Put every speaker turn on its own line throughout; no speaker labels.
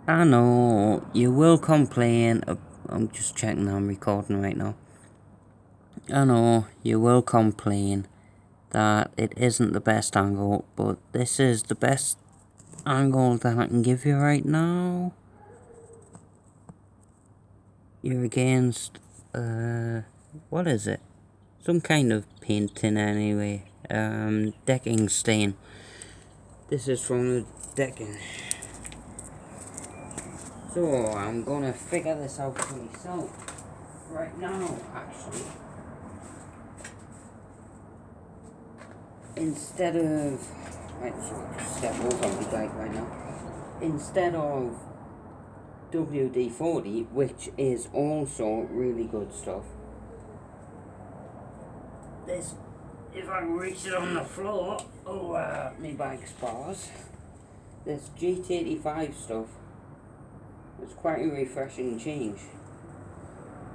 I know you will complain. I'm just checking I'm recording right now. I know you will complain that it isn't the best angle, but this is the best angle that I can give you right now. You're against, what is it? Some kind of painting anyway. Decking stain. This is from the decking. So, I'm gonna figure this out for myself right now, actually. Instead of, right, so just step over my bike right now. Instead of WD-40, which is also really good stuff, this, if I reach it on the floor, my bike spars, this GT85 stuff, it's quite a refreshing change.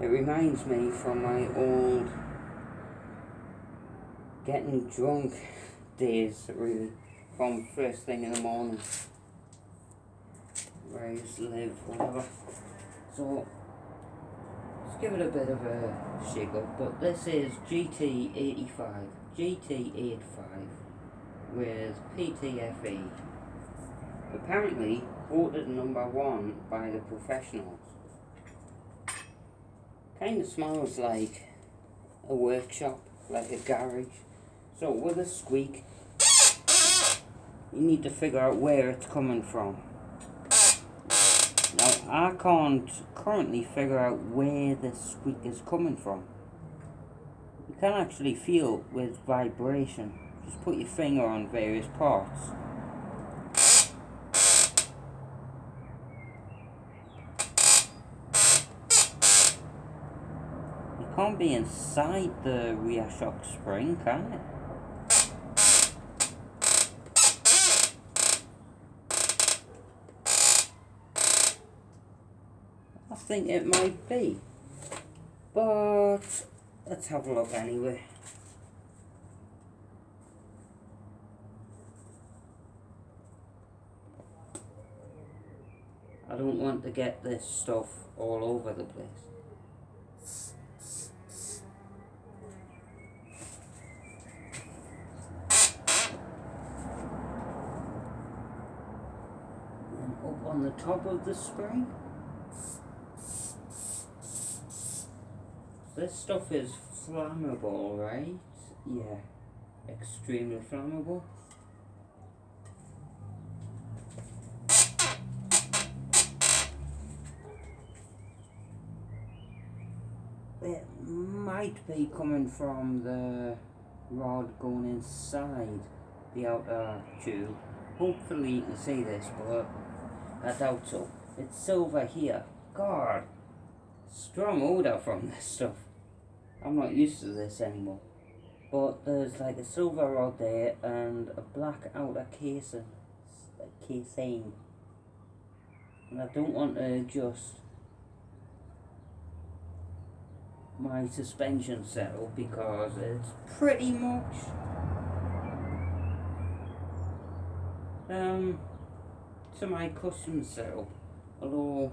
It reminds me from my old getting drunk days, really, from first thing in the morning, where I used to live, whatever. So, let's give it a bit of a shake up, but this is GT85 with PTFE. Apparently voted #1 by the professionals. Kind of smells like a workshop, like a garage. So with a squeak, you need to figure out where it's coming from. Now I can't currently figure out where this squeak is coming from. You can actually feel with vibration. Just put your finger on various parts. It can't be inside the rear shock spring, can it? I think it might be, but let's have a look anyway. I don't want to get this stuff all over the place. And up on the top of the spring. This stuff is flammable, right? Yeah, extremely flammable. It might be coming from the rod going inside the outer tube. Hopefully you can see this, but I doubt so. It's silver here. God, strong odor from this stuff. I'm not used to this anymore. But there's like a silver rod there and a black outer casing. And I don't want to adjust my suspension setup because it's pretty much to my custom setup, although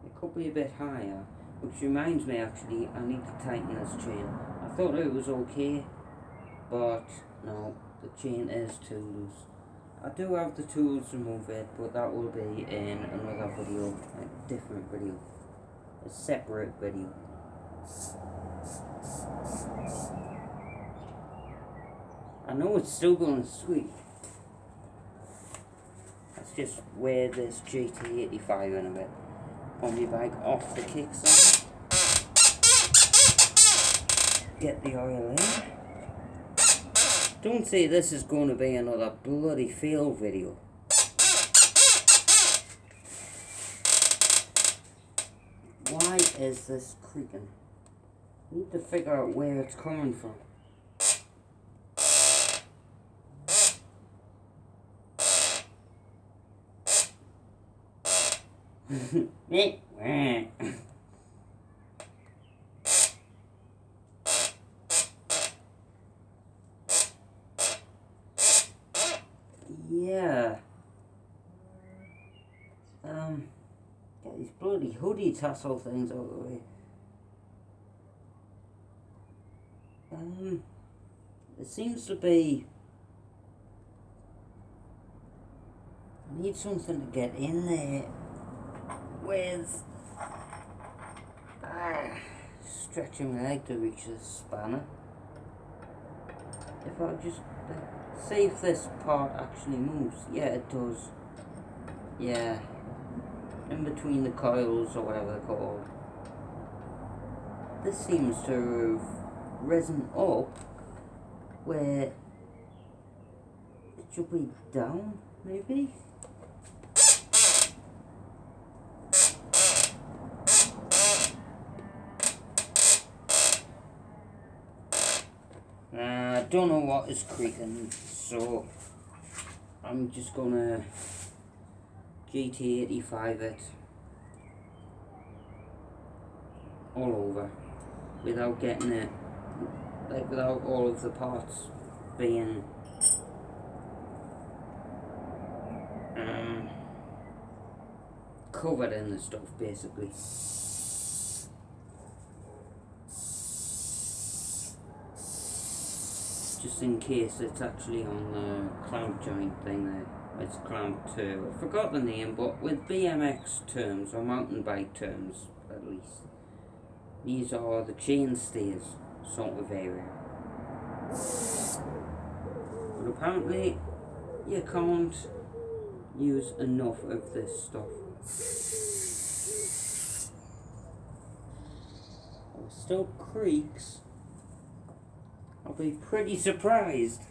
it could be a bit higher, which reminds me actually I need to tighten this chain. I thought it was okay, but no, the chain is too loose. I do have the tools to move it, but that will be in another video, a different video, a separate video. I know it's still going to squeak. Let's just wear this GT85 in a bit. Pull my bike off the kickstand. Get the oil in. Don't say this is going to be another bloody fail video. Why is this creaking? I need to figure out where it's coming from. Yeah. Get these bloody hoodie tassel things out of the way. It seems to be... I need something to get in there with... stretching my leg to reach this spanner. If I just... see if this part actually moves. Yeah, it does. Yeah. In between the coils, or whatever they're called. This seems to have risen up where it should be down, maybe? I don't know what is creaking, so I'm just gonna GT85 it all over without getting it, like without all of the parts being covered in the stuff, basically. Just in case it's actually on the clamp joint thing there. It's clamped to, I forgot the name, but with BMX terms, or mountain bike terms at least, these are the chainstays sort of area. But apparently you can't use enough of this stuff. It still creaks. I'll be pretty surprised.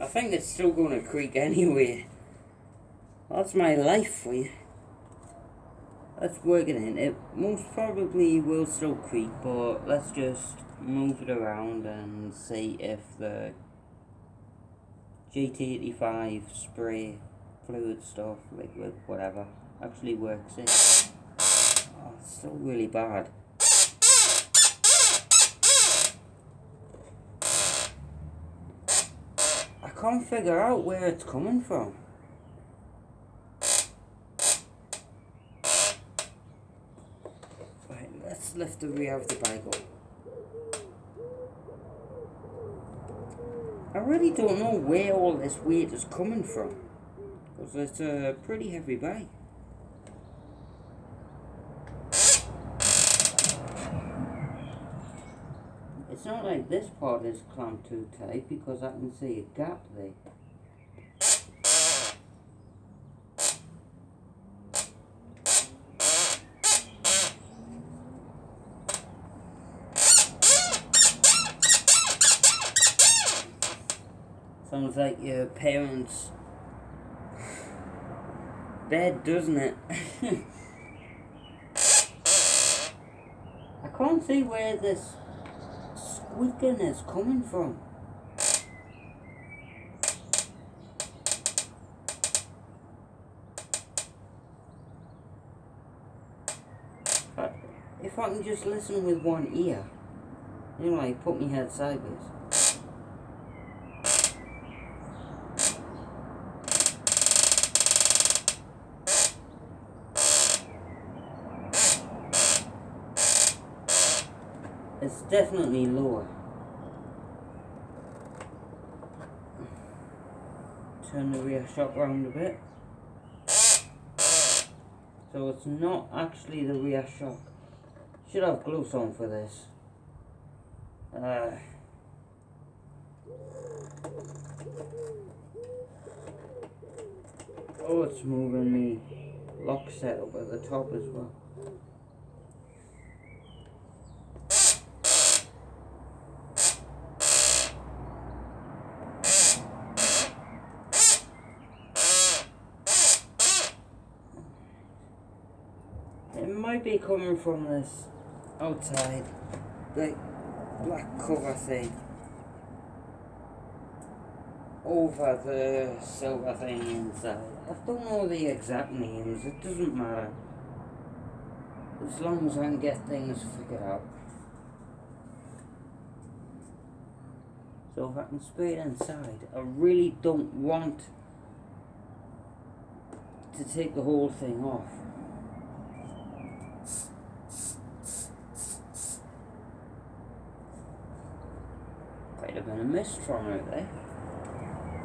I think it's still going to creak anyway. That's my life for you. Let's work it in. It most probably will still creak, but let's just move it around and see if the GT85 spray fluid stuff, liquid, whatever, actually works in. Oh, it's still really bad. I can't figure out where it's coming from. Right, let's lift the rear of the bike up. I really don't know where all this weight is coming from, because it's a pretty heavy bike. It's not like this part is clamped too tight, because I can see a gap there. Sounds like your parents' bed, doesn't it? I can't see where this squeaking is coming from. If I can just listen with one ear, you know, like put my head sideways. It's definitely lower. Turn the rear shock round a bit. So it's not actually the rear shock. Should have gloves on for this. Oh, it's moving me lock set up at the top as well. It might be coming from this outside, the black cover thing, over the silver thing inside. I don't know the exact names, it doesn't matter, as long as I can get things figured out. So if I can spray it inside, I really don't want to take the whole thing off. mist from it there.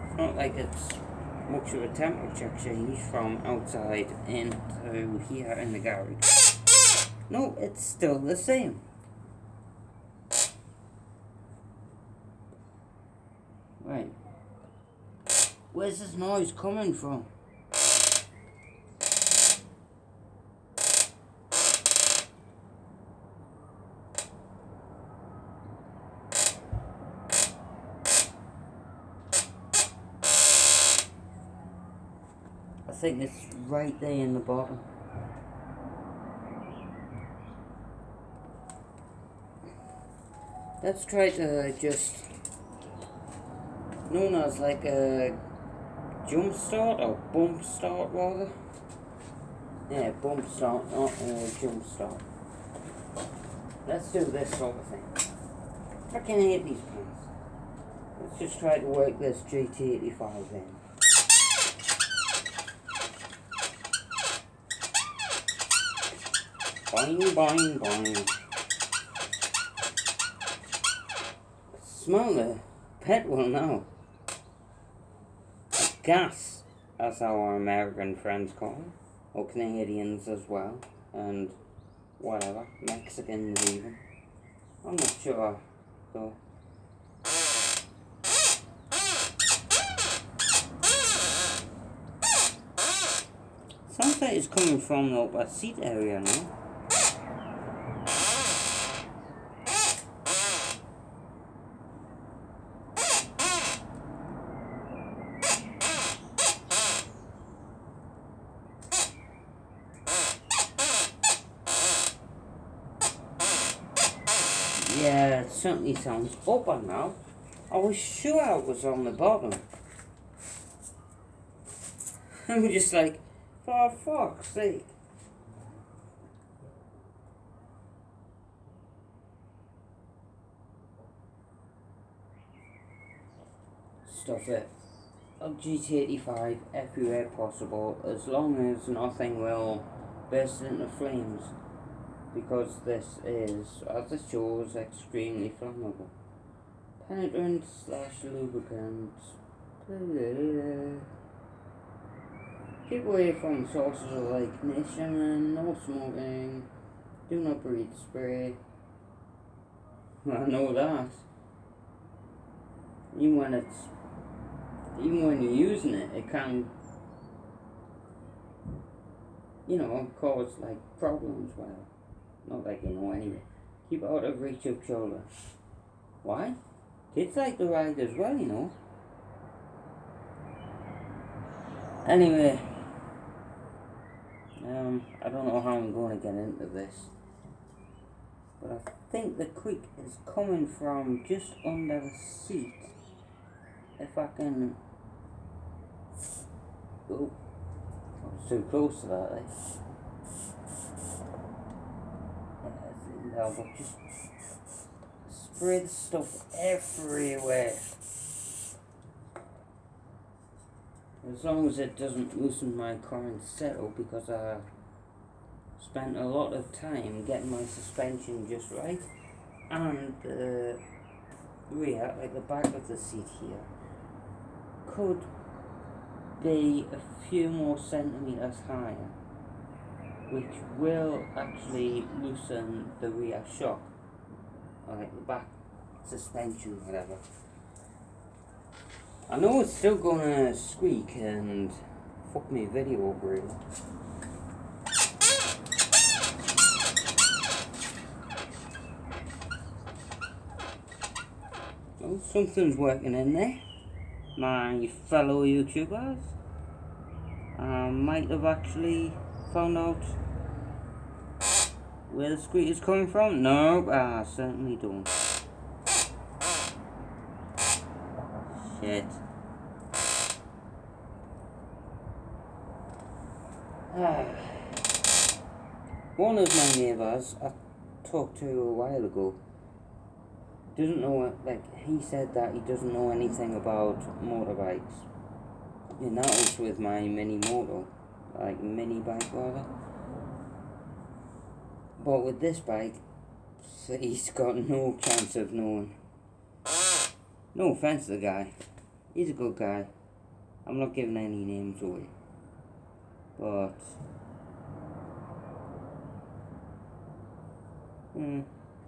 It's not like it's much of a temperature change from outside into here in the garage. No, it's still the same. Right. Where's this noise coming from? I think it's right there in the bottom. Let's try to just, known as like a jump start or bump start rather. Yeah, bump start, not jump start. Let's do this sort of thing. I can hate these pants. Let's just try to work this GT85 in. Boing, boing, boing. Smell the petrol now. Gas, as our American friends call it. Or Canadians as well. And whatever. Mexicans even. I'm not sure though. Sounds like it's coming from the upper seat area now. Yeah, it certainly sounds open now. I was sure I was on the bottom. I'm just like, for fuck's sake. Stuff it. GT85 everywhere possible, as long as nothing will burst into flames. Because this is, as it shows, extremely flammable. Penetrant / lubricant. Keep away from sources of ignition, no smoking, do not breathe spray. I know that. Even when you're using it, it can, cause like problems. Well, not like you know anyway. Keep out of reach of children. Why? Kids like to ride as well, you know. Anyway, I don't know how I'm going to get into this, but I think the creak is coming from just under the seat. If I can... Oh, I was too close to that, eh? Yeah, but just spray the stuff everywhere. As long as it doesn't loosen my current settle, because I spent a lot of time getting my suspension just right, and the rear, like the back of the seat here, could be a few more centimeters higher, which will actually loosen the rear shock, or like the back suspension, whatever. I know it's still gonna squeak and fuck me video really. Well, something's working in there. My fellow YouTubers might have actually found out where the squeak is coming from. No, I certainly don't. Shit. One of my neighbours I talked to a while ago doesn't know, like, he said that he doesn't know anything about motorbikes. And that was with my mini moto, like mini bike rather. But with this bike, he's got no chance of knowing. No offense to the guy. He's a good guy. I'm not giving any names away. But...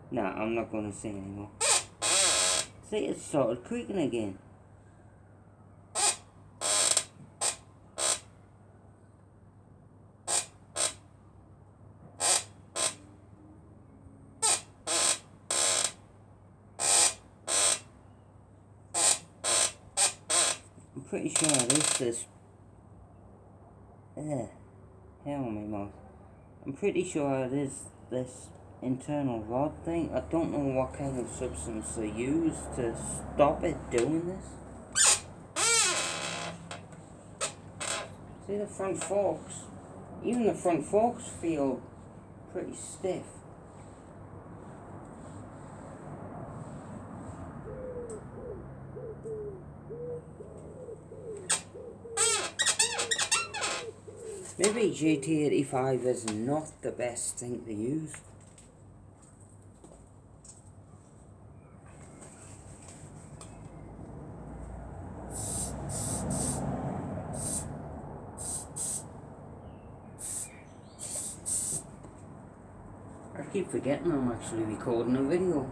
nah, I'm not going to say anymore. See, it started creaking again. I'm pretty sure it is this... hair on my mouth. I'm pretty sure it is this internal rod thing. I don't know what kind of substance they use to stop it doing this. See the front forks? Even the front forks feel pretty stiff. Maybe GT85 is not the best thing to use. I keep forgetting I'm actually recording a video.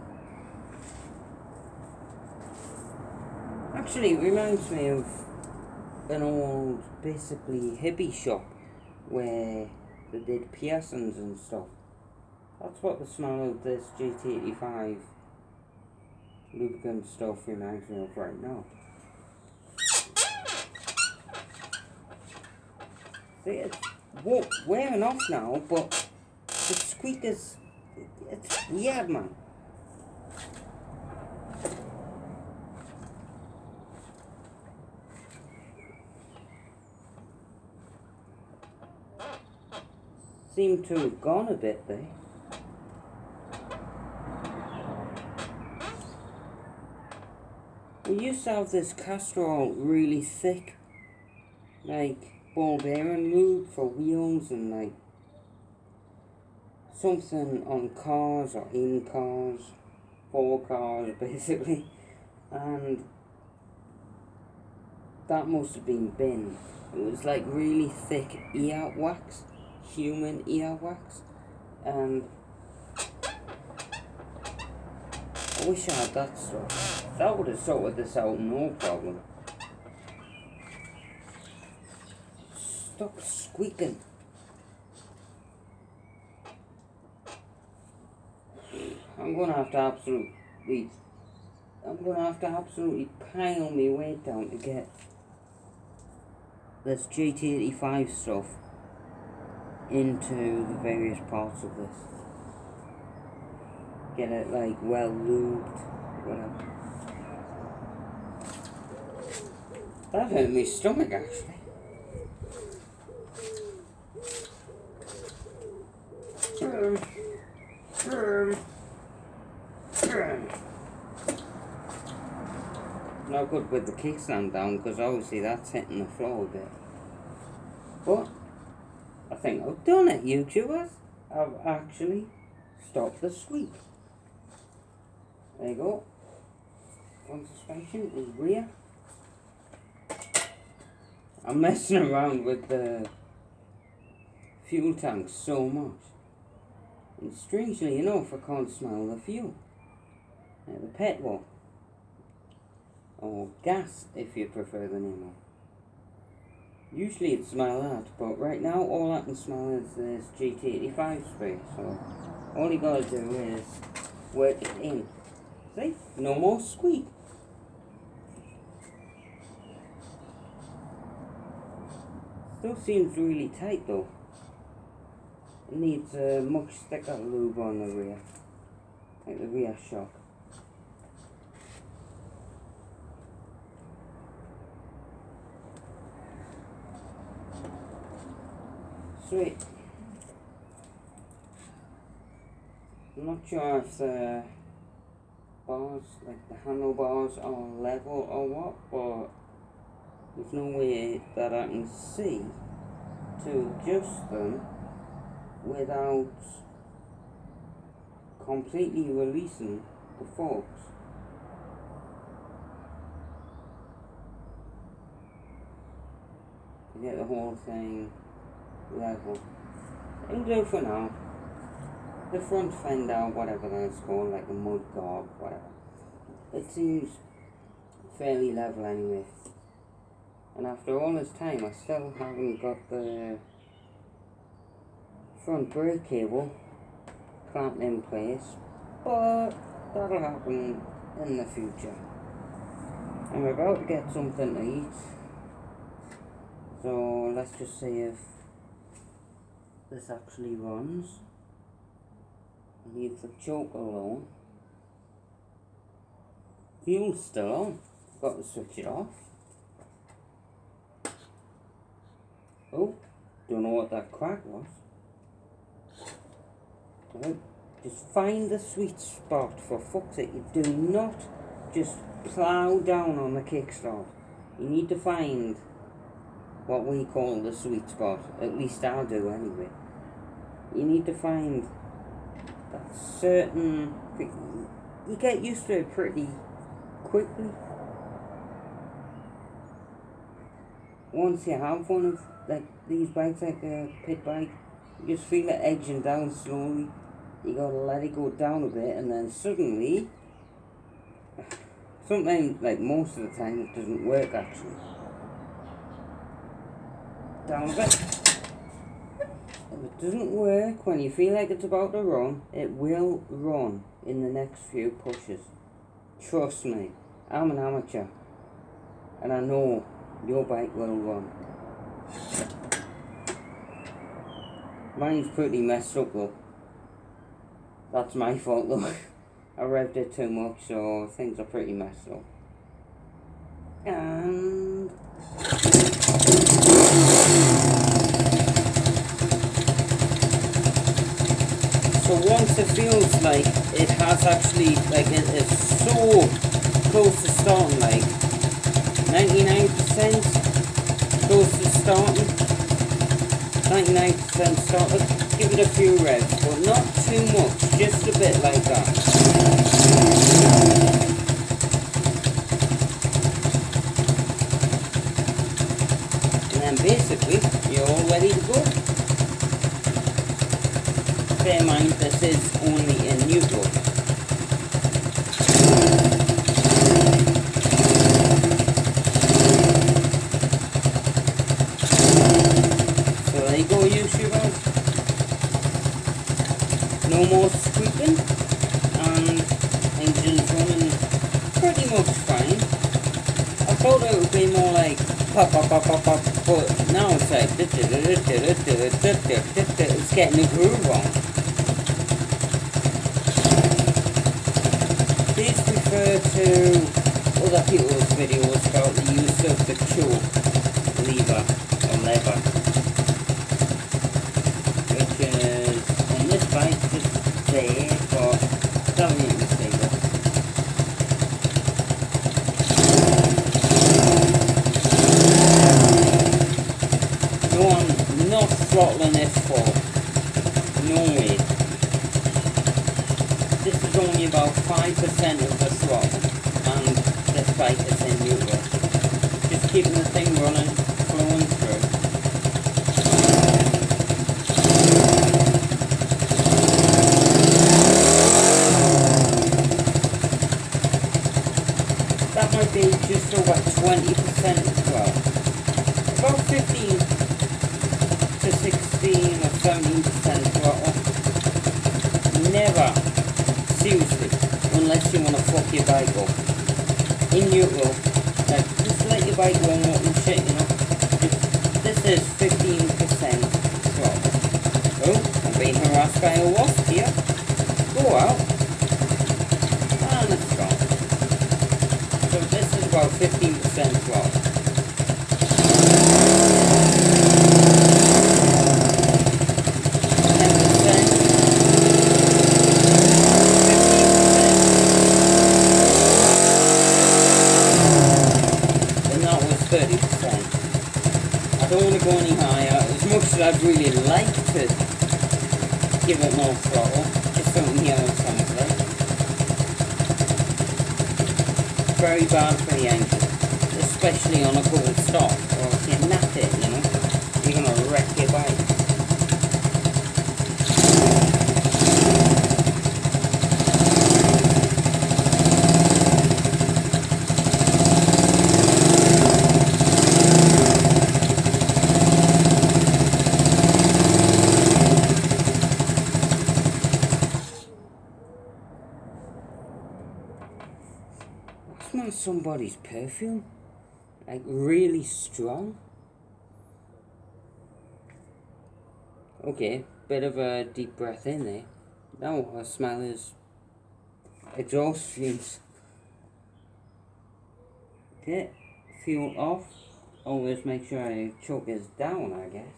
Actually, it reminds me of an old, basically hippie shop where they did piercings and stuff. That's what the smell of this GT85 lubricant stuff reminds me of right now. See, it's wearing off now, but the squeak is... it's weird, man. Seem to have gone a bit there. We used to have this castor oil really thick, like ball bearing lube for wheels and like something on cars or in cars, for cars basically, and that must have been binned. It was like really thick ear wax, human ear wax, and I wish I had that stuff. That would have sorted this out no problem. Stop squeaking. I'm gonna have to absolutely pile my weight down to get this GT85 stuff into the various parts of this. Get it like well lubed, whatever. That hurt my stomach actually. Not good with the kickstand down because obviously that's hitting the floor a bit. But I think I've done it, YouTubers. I've actually stopped the squeak. There you go. One suspension is rear. I'm messing around with the fuel tank so much. And strangely enough, I can't smell the fuel. The petrol. Or gas, if you prefer the name of. Usually it'd smell that, but right now all I can smell is this GT85 spray. So all you gotta do is work it in. See? No more squeak. Still seems really tight though. It needs a much thicker lube on the rear. Like the rear shock. Sweet. I'm not sure if the bars, like the handlebars, are level or what, but there's no way that I can see to adjust them without completely releasing the forks. get the whole thing level. It'll do for now. The front fender, whatever that's called, like a mud guard, whatever. It seems fairly level anyway. And after all this time, I still haven't got the front brake cable clamped in place, but that'll happen in the future. I'm about to get something to eat, so let's just see if this actually runs. Leave the choke alone. Fuel's still on. Got to switch it off. Oh, don't know what that crack was. Right, just find the sweet spot, for fuck's sake. You do not just plough down on the kickstart. You need to find what we call the sweet spot. At least I do anyway. You need to find that certain... You get used to it pretty quickly. Once you have one of like these bikes, like a pit bike, you just feel it edging down slowly. You gotta let it go down a bit, and then suddenly, sometimes, like most of the time, it doesn't work actually. Down a bit. If it doesn't work when you feel like it's about to run, it will run in the next few pushes. Trust me, I'm an amateur, and I know your bike will run. Mine's pretty messed up though. That's my fault though. I revved it too much, so things are pretty messed up. And so once it feels like it has actually, like it is so close to starting, like 99% close to starting, 99% started, give it a few revs, but not too much, just a bit like that. And then basically, you're all ready to go. Bear in mind, this is only in neutral. So there you go, YouTubers. No more squeaking, and engine's running pretty much fine. I thought it would be more like pop, pop, pop, pop, pop, but now it's like it's getting a groove on. Please refer to other people's videos about the use of the choke lever or lever, which is on this bike just there, but don't need to see that. No, I'm not throttling it full. No way. This is only about 5% of the throttle, and this bike is in neutral. Just keeping the thing running, flowing through. That might be just over 20% as well. About 15 to 16 or 17% throttle. Never, seriously, unless you want to fuck your bike up. In neutral, like, just let your bike warm up and shit, you know. This is 15% throttle. Oh, I'm being harassed by a wasp here. Go out. And it's gone. So this is about 15% throttle. 30%. I don't want to go any higher. As much as I'd really like to give it more throttle, just something here on sounds like. Very bad for the engine, especially on a cold stop, or if you nap it, you know. smell somebody's perfume. Like really strong. Okay, bit of a deep breath in there. Now I smell is exhaust fumes. Okay, fuel off. Always make sure your choke is down, I guess.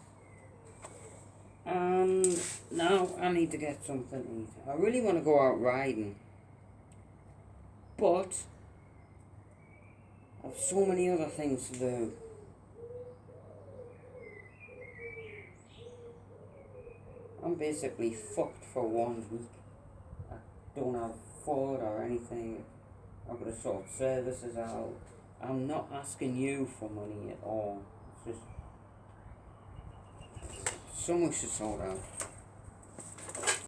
And now I need to get something to eat. I really want to go out riding, but I have so many other things to do. I'm basically fucked for 1 week. I don't have food or anything. I've got to sort services out. I'm not asking you for money at all. It's just so much to sort out.